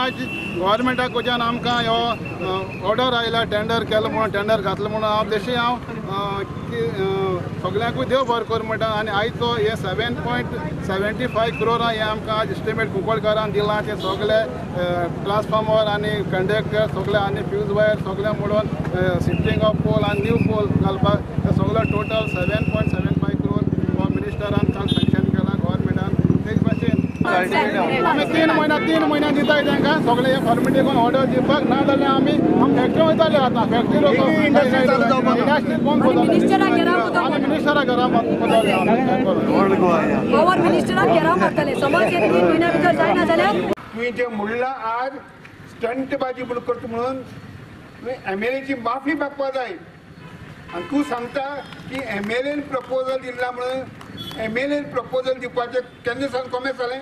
आज गव्हर्मेंटाक वच्यान आमकां ह्यो ऑर्डर आयला टेंडर केलो म्हणून टेंडर घातलो म्हणून हांव तशें सगळ्यांकूय देव बरें कर म्हणटा आनी आयज तो हे 7.75 करोड़ हे आमकां आज एस्टिमेट कुंकळकारान दिलां ते सगळे ट्रान्सफॉर्मर आनी कंडक्टर सगळे आनी फ्यूज वायर सगळे म्हणून शिफ्टिंग ऑफ पोल आनी न्यू पोल घालपाक सगळो टोटल 7.75 करोड़ हो मिनिस्टरान काल सँक्शन केला गव्हर्मेंटान तेच भाशेन आमी 3 म्हयन्या दिताय तांकां सगळे हे फॉर्मेलिटी करून ऑर्डर दिवपाक ना जाल्यार आमी फॅक्टरी वयताले आतां फॅक्टरी इंडस्ट्री बंद करताले आनी मिनिस्टरा घरा पावर मिनिस्टराक घेराव करतले समज 3 म्हयन्या भितर जायना जाल्यार तुवें जे म्हणलां आज स्टंटबाजी म्हूण करता म्हणून तुवें MLAची माफी मागपा जाय आनी तूं सांगता की MLAन प्रपोजल दिला म्हणून MLAन प्रपोजल दिवपाचें केन्ना सावन कॉमेंट जालें